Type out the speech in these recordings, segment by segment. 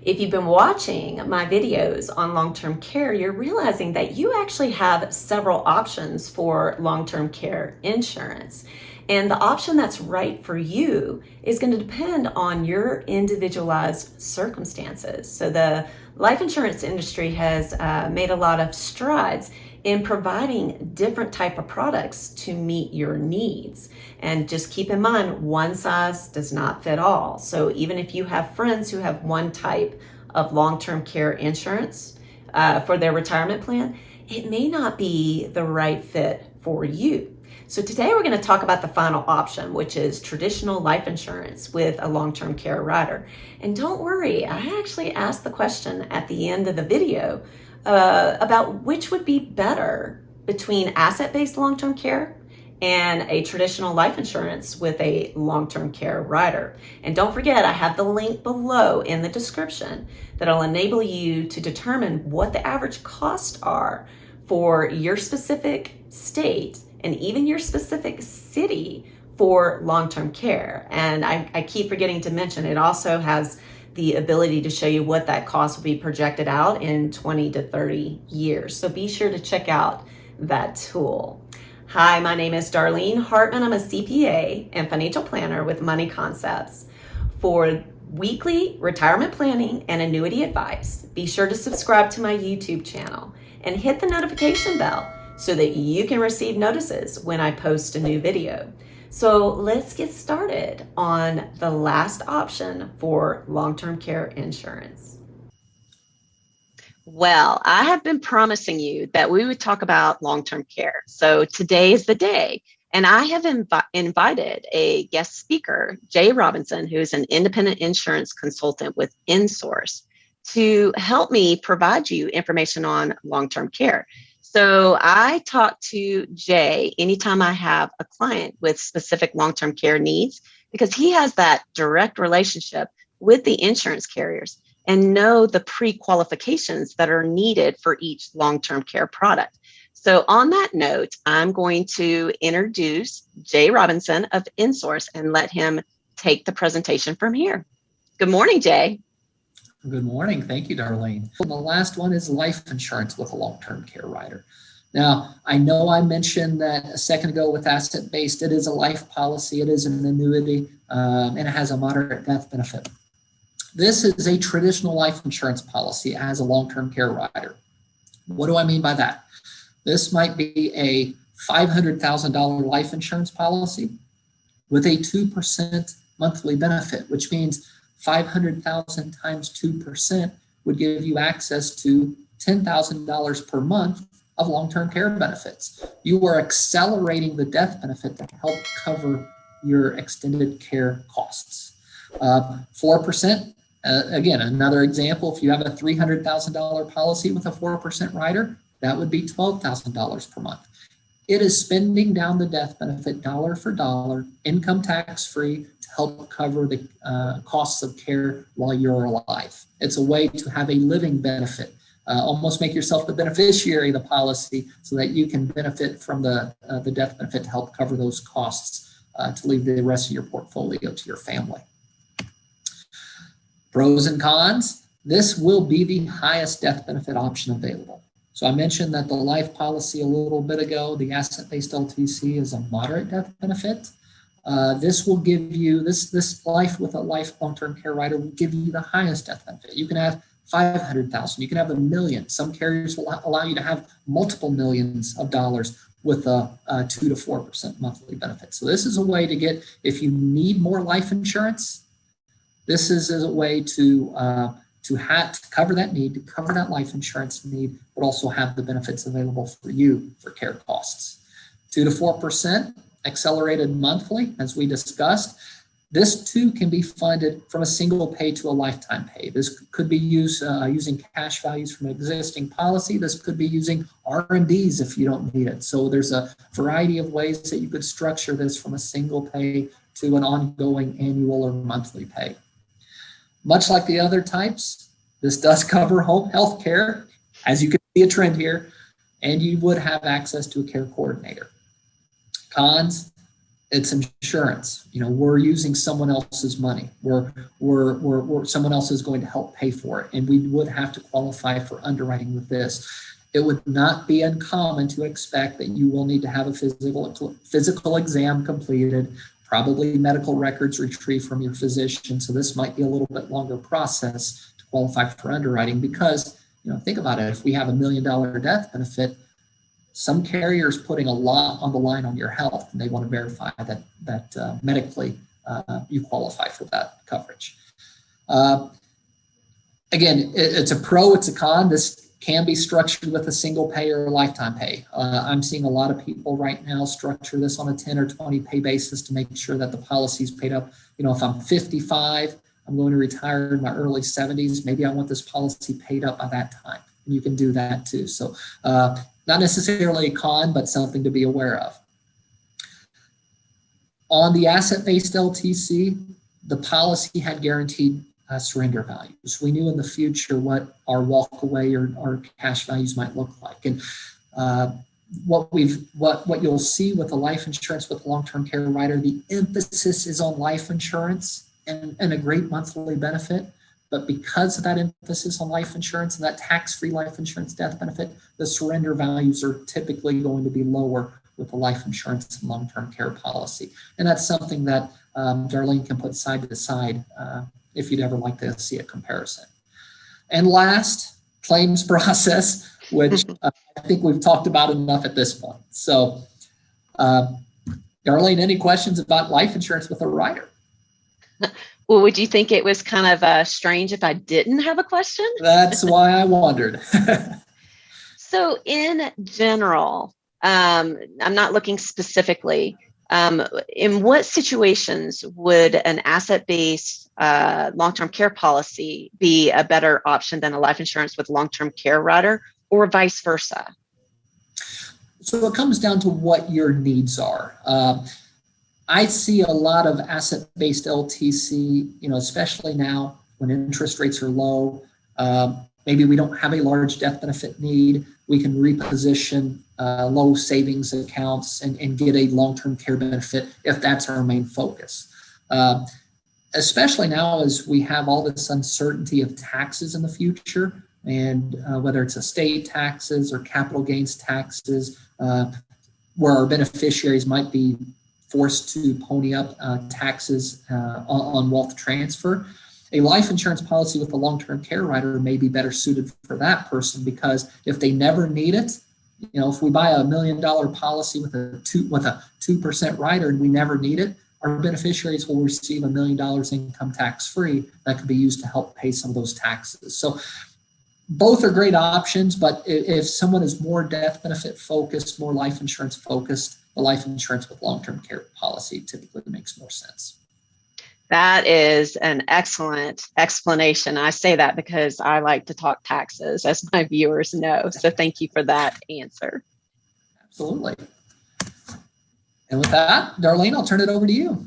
If you've been watching my videos on long-term care, you're realizing that you actually have several options for long-term care insurance. And the option that's right for you is going to depend on your individualized circumstances. So the life insurance industry has made a lot of strides in providing different type of products to meet your needs. And just keep in mind, one size does not fit all. So even if you have friends who have one type of long-term care insurance for their retirement plan, it may not be the right fit for you. So today we're going to talk about the final option, which is traditional life insurance with a long-term care rider. And don't worry, I actually asked the question at the end of the video about which would be better between asset-based long-term care and a traditional life insurance with a long-term care rider. And don't forget, I have the link below in the description that'll enable you to determine what the average costs are for your specific state and even your specific city for long-term care. And I keep forgetting to mention, it also has the ability to show you what that cost will be projected out in 20 to 30 years. So be sure to check out that tool. Hi, my name is Darlene Hartman. I'm a CPA and financial planner with Money Concepts. For weekly retirement planning and annuity advice, be sure to subscribe to my YouTube channel and hit the notification bell so that you can receive notices when I post a new video. So let's get started on the last option for long-term care insurance. Well, I have been promising you that we would talk about long-term care. So today is the day. And I have invited a guest speaker, Jay Robinson, who is an independent insurance consultant with Insource, to help me provide you information on long-term care. So I talk to Jay anytime I have a client with specific long-term care needs, because he has that direct relationship with the insurance carriers and know the pre-qualifications that are needed for each long-term care product. So on that note, I'm going to introduce Jay Robinson of Insource and let him take the presentation from here. Good morning, Jay. Good morning. Thank you, Darlene. The last one is life insurance with a long-term care rider. Now, I know I mentioned that a second ago with asset-based, it is a life policy, it is an annuity, and it has a moderate death benefit. This is a traditional life insurance policy as a long-term care rider. What do I mean by that? This might be a $500,000 life insurance policy with a 2% monthly benefit, which means 500,000 times 2% would give you access to $10,000 per month of long-term care benefits. You are accelerating the death benefit to help cover your extended care costs. 4%, again, another example, if you have a $300,000 policy with a 4% rider, that would be $12,000 per month. It is spending down the death benefit dollar for dollar, income tax free, to help cover the costs of care while you're alive. It's a way to have a living benefit. Almost make yourself the beneficiary of the policy so that you can benefit from the death benefit to help cover those costs to leave the rest of your portfolio to your family. Pros and cons, this will be the highest death benefit option available. So I mentioned that the life policy a little bit ago, the asset-based LTC is a moderate death benefit. This will give you, this life with a life long-term care rider will give you the highest death benefit. You can have 500,000, you can have $1 million. Some carriers will allow you to have multiple millions of dollars with a 2 to 4% monthly benefit. So this is a way to get, if you need more life insurance, this is a way to cover that need, to cover that life insurance need, but also have the benefits available for you for care costs. 2 to 4% accelerated monthly, as we discussed. This too can be funded from a single pay to a lifetime pay. This could be used using cash values from an existing policy. This could be using R&Ds if you don't need it. So there's a variety of ways that you could structure this from a single pay to an ongoing annual or monthly pay. Much like the other types, this does cover home health care, as you can see a trend here, and you would have access to a care coordinator. Cons, It's insurance. We're using someone else's money. We're someone else is going to help pay for it, and we would have to qualify for underwriting with this. It would not be uncommon to expect that you will need to have a physical exam completed, probably medical records retrieved from your physician. So this might be a little bit longer process to qualify for underwriting because, think about it. If we have $1 million death benefit, some carriers putting a lot on the line on your health, and they want to verify that medically you qualify for that coverage. Again, it's a pro, it's a con. This can be structured with a single pay or a lifetime pay. I'm seeing a lot of people right now structure this on a 10 or 20 pay basis to make sure that the policy is paid up. If I'm 55, I'm going to retire in my early 70s, maybe I want this policy paid up by that time. And you can do that too. So not necessarily a con, but something to be aware of. On the asset-based LTC, the policy had guaranteed surrender values. We knew in the future what our walk away or our cash values might look like. And what you'll see with the life insurance with long-term care rider, the emphasis is on life insurance and a great monthly benefit. But because of that emphasis on life insurance and that tax-free life insurance death benefit, the surrender values are typically going to be lower with the life insurance and long-term care policy. And that's something that Darlene can put side to side if you'd ever like to see a comparison. And last, claims process, which I think we've talked about enough at this point. So, Darlene, any questions about life insurance with a rider? Well, would you think it was kind of strange if I didn't have a question? That's why I wondered. So in general, I'm not looking specifically, in what situations would an asset-based long-term care policy be a better option than a life insurance with long-term care rider, or vice versa? So it comes down to what your needs are. I see a lot of asset-based LTC, especially now when interest rates are low. Maybe we don't have a large death benefit need. We can reposition low savings accounts and get a long-term care benefit if that's our main focus. Especially now as we have all this uncertainty of taxes in the future, and whether it's estate taxes or capital gains taxes, where our beneficiaries might be forced to pony up taxes on wealth transfer. A life insurance policy with a long-term care rider may be better suited for that person, because if they never need it, if we buy $1 million policy with a 2% rider and we never need it, our beneficiaries will receive $1 million income tax-free that could be used to help pay some of those taxes. So both are great options, but if someone is more death benefit focused, more life insurance focused, the life insurance with long-term care policy typically makes more sense. That is an excellent explanation. I say that because I like to talk taxes, as my viewers know. So thank you for that answer. Absolutely. And with that, Darlene, I'll turn it over to you.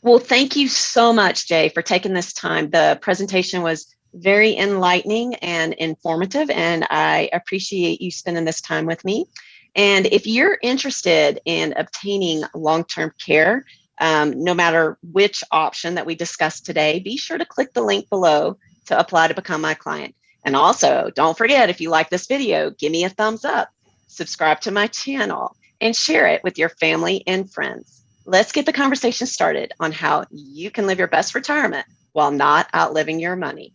Well, thank you so much, Jay, for taking this time. The presentation was very enlightening and informative, and I appreciate you spending this time with me. And if you're interested in obtaining long-term care, no matter which option that we discussed today, be sure to click the link below to apply to become my client. And also, don't forget, if you like this video, give me a thumbs up, subscribe to my channel, and share it with your family and friends. Let's get the conversation started on how you can live your best retirement while not outliving your money.